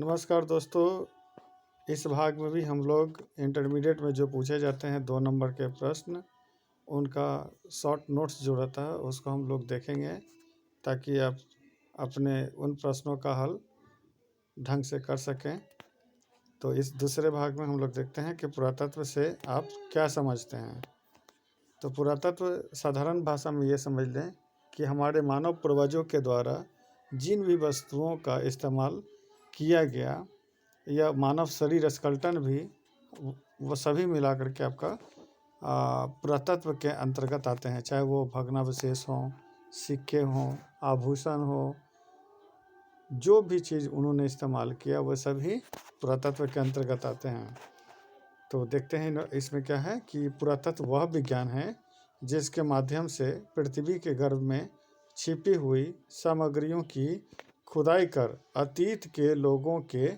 नमस्कार दोस्तों। इस भाग में भी हम लोग इंटरमीडिएट में जो पूछे जाते हैं 2 नंबर के प्रश्न, उनका शॉर्ट नोट्स जो रहता है उसको हम लोग देखेंगे, ताकि आप अपने उन प्रश्नों का हल ढंग से कर सकें। तो इस दूसरे भाग में हम लोग देखते हैं कि पुरातत्व से आप क्या समझते हैं। तो पुरातत्व साधारण भाषा में ये समझ लें कि हमारे मानव पूर्वजों के द्वारा जिन भी वस्तुओं का इस्तेमाल किया गया या मानव शरीर स्केलेटन भी, वो सभी मिलाकर के आपका पुरातत्व के अंतर्गत आते हैं। चाहे वो भग्नावशेष हों, सिक्के हों, आभूषण हो, जो भी चीज़ उन्होंने इस्तेमाल किया वह सभी पुरातत्व के अंतर्गत आते हैं। तो देखते हैं इसमें क्या है कि पुरातत्व वह विज्ञान है जिसके माध्यम से पृथ्वी के गर्भ में छिपी हुई सामग्रियों की खुदाई कर अतीत के लोगों के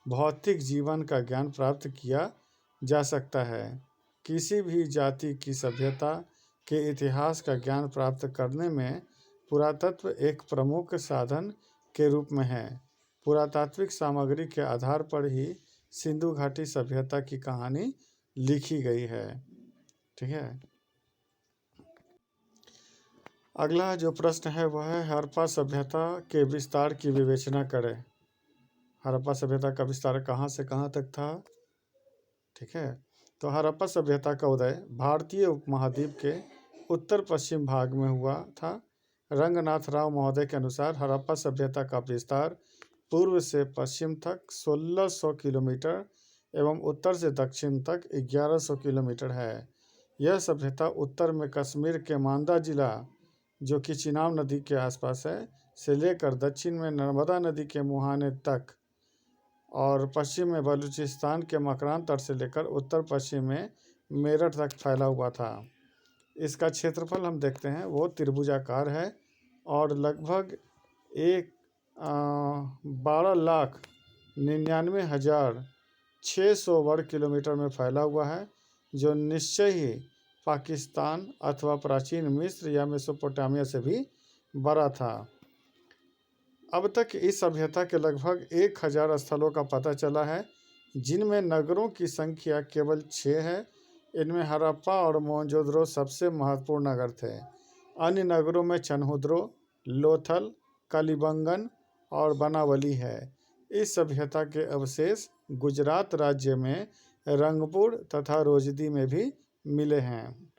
भौतिक जीवन का ज्ञान प्राप्त किया जा सकता है। किसी भी जाति की सभ्यता के इतिहास का ज्ञान प्राप्त करने में पुरातत्व एक प्रमुख साधन के रूप में है। पुरातात्विक सामग्री के आधार पर ही सिंधु घाटी सभ्यता की कहानी लिखी गई है। ठीक है। अगला जो प्रश्न है वह है हड़प्पा सभ्यता के विस्तार की विवेचना करें। हड़प्पा सभ्यता का विस्तार कहाँ से कहाँ तक था। ठीक है। तो हड़प्पा सभ्यता का उदय भारतीय उपमहाद्वीप के उत्तर पश्चिम भाग में हुआ था। रंगनाथ राव महोदय के अनुसार हड़प्पा सभ्यता का विस्तार पूर्व से पश्चिम तक 1600 किलोमीटर एवं उत्तर से दक्षिण तक 1100 किलोमीटर है। यह सभ्यता उत्तर में कश्मीर के मांदा जिला, जो कि चिनाब नदी के आसपास है, से लेकर दक्षिण में नर्मदा नदी के मुहाने तक और पश्चिम में बलूचिस्तान के मकरान तट से लेकर उत्तर पश्चिम में मेरठ तक फैला हुआ था। इसका क्षेत्रफल हम देखते हैं वो त्रिभुजाकार है और लगभग 12,99,600 वर्ग किलोमीटर में फैला हुआ है, जो निश्चय ही पाकिस्तान अथवा प्राचीन मिस्र या मेसोपोटामिया से भी बड़ा था। अब तक इस सभ्यता के लगभग 1000 स्थलों का पता चला है, जिनमें नगरों की संख्या केवल 6 है। इनमें हड़प्पा और मोहनजोदड़ो सबसे महत्वपूर्ण नगर थे। अन्य नगरों में चनहुद्रो, लोथल, कलिबंगन और बनावली है। इस सभ्यता के अवशेष गुजरात राज्य में रंगपुर तथा रोजदी में भी मिले हैं।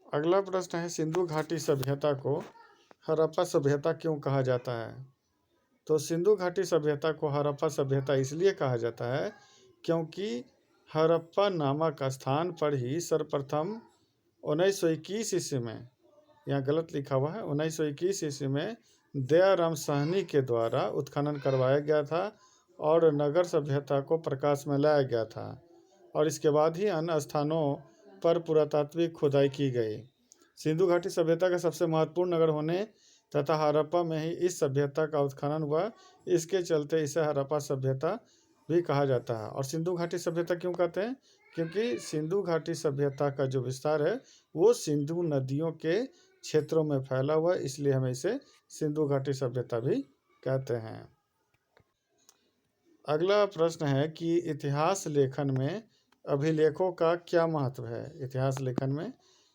अगला प्रश्न है सिंधु घाटी सभ्यता को हड़प्पा सभ्यता क्यों कहा जाता है। तो सिंधु घाटी सभ्यता को हड़प्पा सभ्यता इसलिए कहा जाता है क्योंकि हड़प्पा नामक स्थान पर ही सर्वप्रथम 1921 ईस्वी में, यहाँ गलत लिखा हुआ है, 1921 ईस्वी में दयाराम साहनी के द्वारा उत्खनन करवाया गया था और नगर सभ्यता को प्रकाश में लाया गया था, और इसके बाद ही अन्य स्थानों पर पुरातात्विक खुदाई की गई। सिंधु घाटी सभ्यता का सबसे महत्वपूर्ण नगर होने तथा हड़प्पा में ही इस सभ्यता का उत्खनन हुआ, इसके चलते इसे हड़प्पा सभ्यता भी कहा जाता है। और सिंधु घाटी सभ्यता क्यों कहते हैं, क्योंकि सिंधु घाटी सभ्यता का जो विस्तार है वो सिंधु नदियों के क्षेत्रों में फैला हुआ है, इसलिए हम इसे सिंधु घाटी सभ्यता भी कहते हैं। अगला प्रश्न है कि इतिहास लेखन में अभिलेखों का क्या महत्व है। इतिहास लेखन में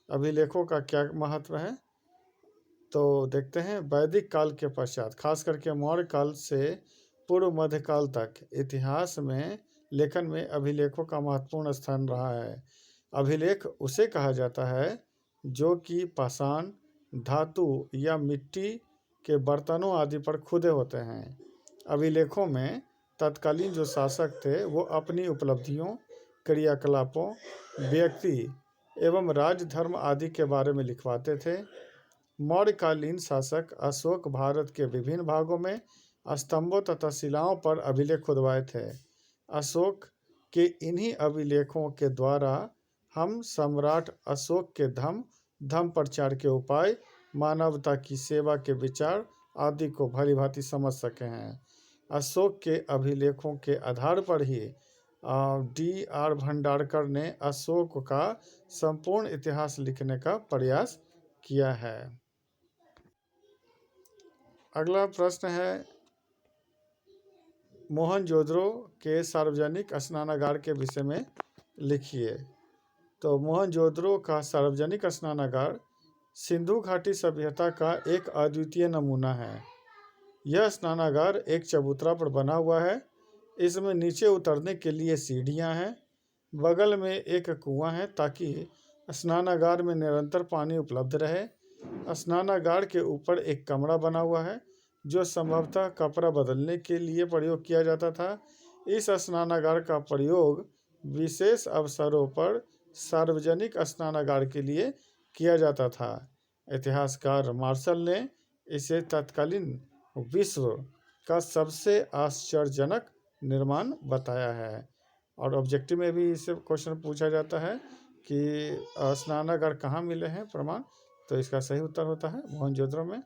अभिलेखों का क्या महत्व है, तो देखते हैं। वैदिक काल के पश्चात, खास करके मौर्य काल से पूर्व मध्यकाल तक इतिहास में लेखन में अभिलेखों का महत्वपूर्ण स्थान रहा है। अभिलेख उसे कहा जाता है जो कि पाषाण, धातु या मिट्टी के बर्तनों आदि पर खुदे होते हैं। अभिलेखों में तत्कालीन जो शासक थे वो अपनी उपलब्धियों, क्रियाकलापों, व्यक्ति एवं राजधर्म आदि के बारे में लिखवाते थे। मौर्यकालीन शासक अशोक भारत के विभिन्न भागों में स्तंभों तथा शिलाओं पर अभिलेख खुदवाए थे। अशोक के इन्हीं अभिलेखों के द्वारा हम सम्राट अशोक के धर्म प्रचार के उपाय, मानवता की सेवा के विचार आदि को भली भांति समझ सके हैं। अशोक के अभिलेखों के आधार पर ही D.R. भंडारकर ने अशोक का संपूर्ण इतिहास लिखने का प्रयास किया है। अगला प्रश्न है मोहनजोदड़ो के सार्वजनिक स्नानागार के विषय में लिखिए। तो मोहनजोदड़ो का सार्वजनिक स्नानागार सिंधु घाटी सभ्यता का एक अद्वितीय नमूना है। यह स्नानागार एक चबूतरा पर बना हुआ है। इसमें नीचे उतरने के लिए सीढ़ियां हैं। बगल में एक कुआं है ताकि स्नानागार में निरंतर पानी उपलब्ध रहे। स्नानागार के ऊपर एक कमरा बना हुआ है जो संभवतः कपड़ा बदलने के लिए प्रयोग किया जाता था। इस स्नानागार का प्रयोग विशेष अवसरों पर सार्वजनिक स्नानागार के लिए किया जाता था। इतिहासकार मार्शल ने इसे तत्कालीन विश्व का सबसे आश्चर्यजनक निर्माण बताया है। और ऑब्जेक्टिव में भी इससे क्वेश्चन पूछा जाता है कि स्नानागार कहाँ मिले हैं प्रमाण, तो इसका सही उत्तर होता है मोहनजोदड़ो में।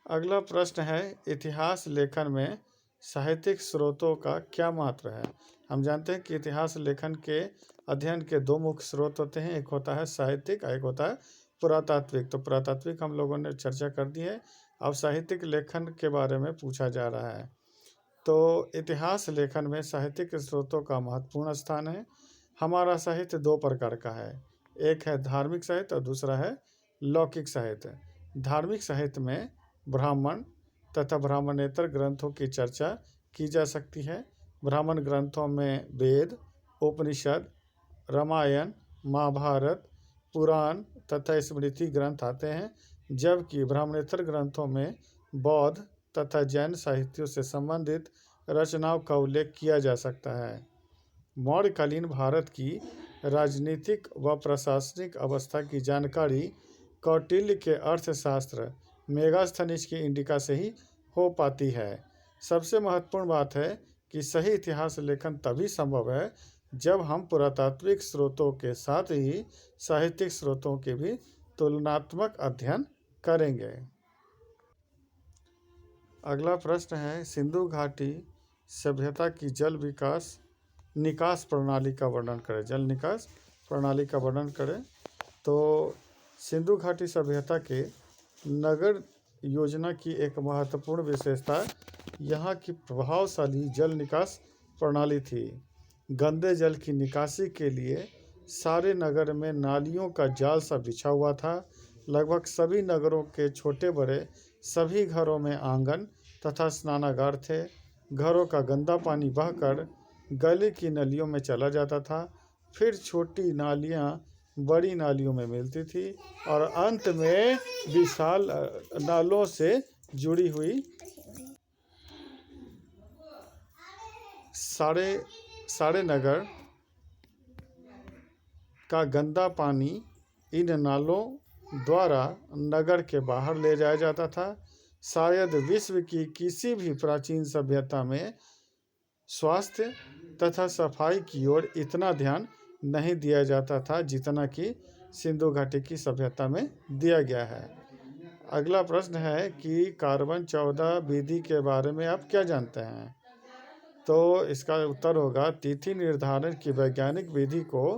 अगला प्रश्न है, इतिहास लेखन में साहित्यिक स्रोतों का क्या महत्व है। हम जानते हैं कि इतिहास लेखन के अध्ययन के दो मुख्य स्रोत होते हैं, एक होता है साहित्यिक और एक होता है पुरातात्विक। तो पुरातात्विक हम लोगों ने चर्चा कर दी है, अब साहित्यिक लेखन के बारे में पूछा जा रहा है। तो इतिहास लेखन में साहित्यिक स्रोतों का महत्वपूर्ण स्थान है। हमारा साहित्य दो प्रकार का है, एक है धार्मिक साहित्य और दूसरा है लौकिक साहित्य। धार्मिक साहित्य में ब्राह्मण तथा ब्राह्मणेतर ग्रंथों की चर्चा की जा सकती है। ब्राह्मण ग्रंथों में वेद, उपनिषद, रामायण, महाभारत, पुराण तथा स्मृति ग्रंथ आते हैं, जबकि ब्राह्मणेतर ग्रंथों में बौद्ध तथा जैन साहित्यों से संबंधित रचनाओं का उल्लेख किया जा सकता है। मौर्यकालीन भारत की राजनीतिक व प्रशासनिक अवस्था की जानकारी कौटिल्य के अर्थशास्त्र मेगास्थनीज की इंडिका से ही हो पाती है। सबसे महत्वपूर्ण बात है कि सही इतिहास लेखन तभी संभव है जब हम पुरातात्विक स्रोतों के साथ ही साहित्यिक स्रोतों के भी तुलनात्मक अध्ययन करेंगे। अगला प्रश्न है, सिंधु घाटी सभ्यता की जल निकास प्रणाली का वर्णन करें। जल निकास प्रणाली का वर्णन करें। तो सिंधु घाटी सभ्यता के नगर योजना की एक महत्वपूर्ण विशेषता यहाँ की प्रभावशाली जल निकास प्रणाली थी। गंदे जल की निकासी के लिए सारे नगर में नालियों का जाल सा बिछा हुआ था। लगभग सभी नगरों के छोटे बड़े सभी घरों में आंगन तथा स्नानागार थे। घरों का गंदा पानी बहकर गली की नलियों में चला जाता था, फिर छोटी नालियाँ बड़ी नालियों में मिलती थी और अंत में विशाल नालों से जुड़ी हुई सारे नगर का गंदा पानी इन नालों द्वारा नगर के बाहर ले जाया जाता था। शायद विश्व की किसी भी प्राचीन सभ्यता में स्वास्थ्य तथा सफाई की ओर इतना ध्यान नहीं दिया जाता था जितना कि सिंधु घाटी की सभ्यता में दिया गया है। अगला प्रश्न है कि कार्बन 14 विधि के बारे में आप क्या जानते हैं। तो इसका उत्तर होगा, तिथि निर्धारण की वैज्ञानिक विधि को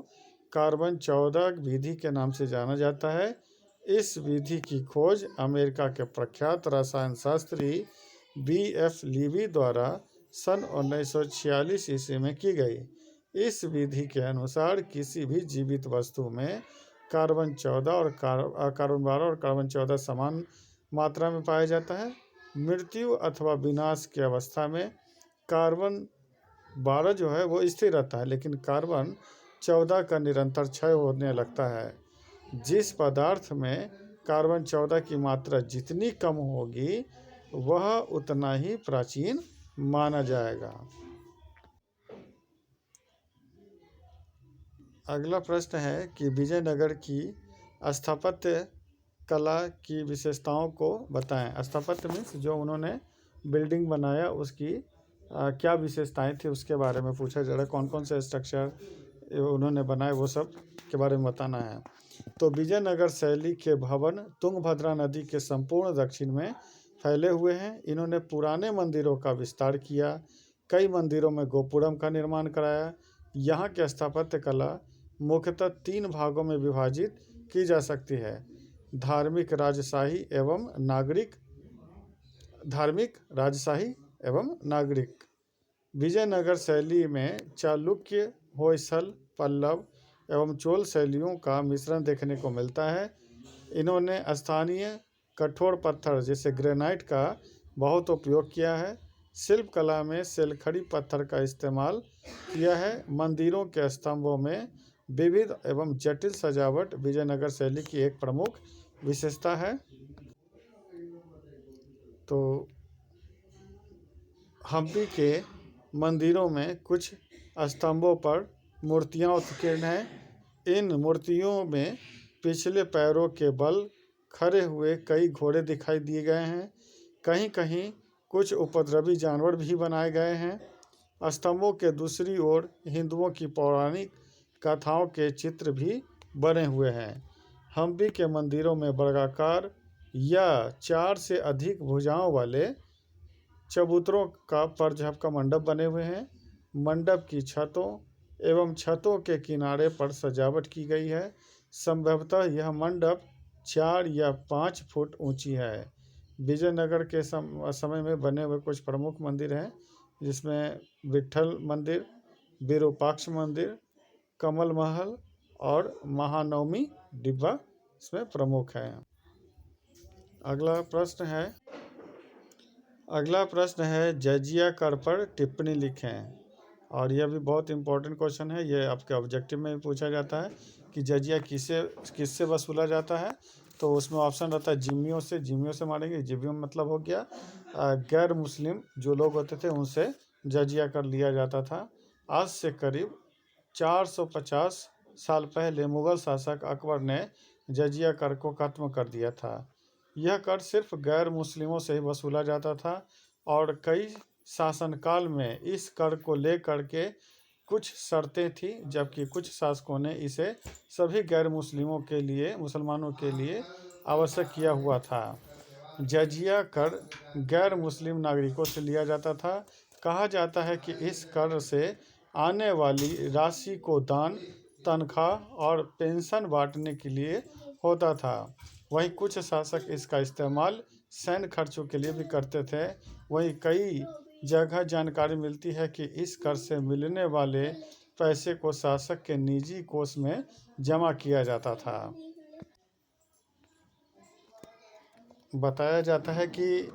कार्बन 14 विधि के नाम से जाना जाता है। इस विधि की खोज अमेरिका के प्रख्यात रसायन शास्त्री B.F. लीवी द्वारा सन 1946 ईस्वी में की गई। इस विधि के अनुसार किसी भी जीवित वस्तु में कार्बन 14 और कार्बन 12 और कार्बन 14 समान मात्रा में पाया जाता है। मृत्यु अथवा विनाश की अवस्था में कार्बन 12 जो है वो स्थिर रहता है, लेकिन कार्बन 14 का निरंतर क्षय होने लगता है। जिस पदार्थ में कार्बन 14 की मात्रा जितनी कम होगी वह उतना ही प्राचीन माना जाएगा। अगला प्रश्न है कि विजयनगर की स्थापत्य कला की विशेषताओं को बताएं। स्थापत्य मीन्स जो उन्होंने बिल्डिंग बनाया उसकी क्या विशेषताएं थी उसके बारे में पूछा जा रहा है। कौन कौन से स्ट्रक्चर उन्होंने बनाए वो सब के बारे में बताना है। तो विजयनगर शैली के भवन तुंगभद्रा नदी के संपूर्ण दक्षिण में फैले हुए हैं। इन्होंने पुराने मंदिरों का विस्तार किया, कई मंदिरों में गोपुरम का निर्माण कराया। यहाँ की स्थापत्य कला मुख्यतः 3 भागों में विभाजित की जा सकती है, धार्मिक, राजशाही एवं नागरिक। विजयनगर शैली में चालुक्य, होयसल, पल्लव एवं चोल शैलियों का मिश्रण देखने को मिलता है। इन्होंने स्थानीय कठोर पत्थर जैसे ग्रेनाइट का बहुत उपयोग किया है। शिल्प कला में सेलखड़ी पत्थर का इस्तेमाल किया है। मंदिरों के स्तंभों में विविध एवं जटिल सजावट विजयनगर शैली की एक प्रमुख विशेषता है। तो हम्पी के मंदिरों में कुछ स्तंभों पर मूर्तियां उत्कीर्ण हैं। इन मूर्तियों में पिछले पैरों के बल खड़े हुए कई घोड़े दिखाई दिए गए हैं। कहीं कहीं कुछ उपद्रवी जानवर भी बनाए गए हैं। स्तंभों के दूसरी ओर हिंदुओं की पौराणिक कथाओं के चित्र भी बने हुए हैं। हम्पी के मंदिरों में वर्गाकार या 4 से अधिक भुजाओं वाले चबूतरों का पर झपका मंडप बने हुए हैं। मंडप की छतों एवं छतों के किनारे पर सजावट की गई है। संभवतः यह मंडप 4 या 5 फुट ऊंची है। विजयनगर के समय में बने हुए कुछ प्रमुख मंदिर हैं, जिसमें विट्ठल मंदिर, विरूपाक्ष मंदिर, कमल महल और महानवमी डिब्बा इसमें प्रमुख हैं। अगला प्रश्न है जजिया कर पर टिप्पणी लिखें। और यह भी बहुत इंपॉर्टेंट क्वेश्चन है। ये आपके ऑब्जेक्टिव में भी पूछा जाता है कि जजिया किससे वसूला जाता है। तो उसमें ऑप्शन रहता है जिम्मियों से मारेंगे। जिम्मियों मतलब हो गया गैर मुस्लिम जो लोग होते थे, उनसे जजिया कर लिया जाता था। आज से करीब 450 साल पहले मुगल शासक अकबर ने जजिया कर को खत्म कर दिया था। यह कर सिर्फ गैर मुस्लिमों से ही वसूला जाता था और कई शासनकाल में इस कर को लेकर के कुछ शर्तें थी, जबकि कुछ शासकों ने इसे सभी गैर मुसलमानों के लिए आवश्यक किया हुआ था। जजिया कर गैर मुस्लिम नागरिकों से लिया जाता था। कहा जाता है कि इस कर से आने वाली राशि को दान, तनख्वाह और पेंशन बांटने के लिए होता था। वहीं कुछ शासक इसका इस्तेमाल सैन्य खर्चों के लिए भी करते थे। वहीं कई जगह जानकारी मिलती है कि इस कर से मिलने वाले पैसे को शासक के निजी कोष में जमा किया जाता था। बताया जाता है कि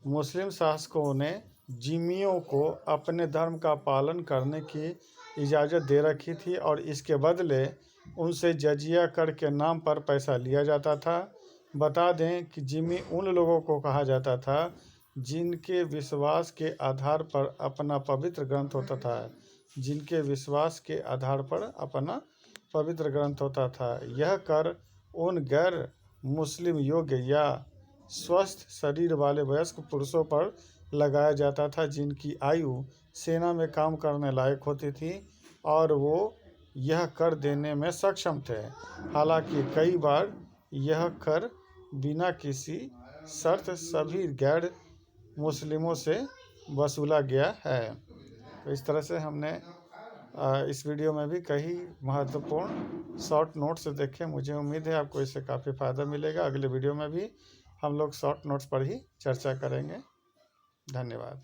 मुस्लिम शासकों ने जिम्मियों को अपने धर्म का पालन करने की इजाज़त दे रखी थी और इसके बदले उनसे जजिया कर के नाम पर पैसा लिया जाता था। बता दें कि जिम्मी उन लोगों को कहा जाता था जिनके विश्वास के आधार पर अपना पवित्र ग्रंथ होता था। यह कर उन गैर मुस्लिम योग्य या स्वस्थ शरीर वाले वयस्क पुरुषों पर लगाया जाता था जिनकी आयु सेना में काम करने लायक होती थी और वो यह कर देने में सक्षम थे। हालांकि कई बार यह कर बिना किसी शर्त सभी गैर मुस्लिमों से वसूला गया है। तो इस तरह से हमने इस वीडियो में भी कई महत्वपूर्ण शॉर्ट नोट्स देखे। मुझे उम्मीद है आपको इससे काफ़ी फ़ायदा मिलेगा। अगले वीडियो में भी हम लोग शॉर्ट नोट्स पर ही चर्चा करेंगे। धन्यवाद।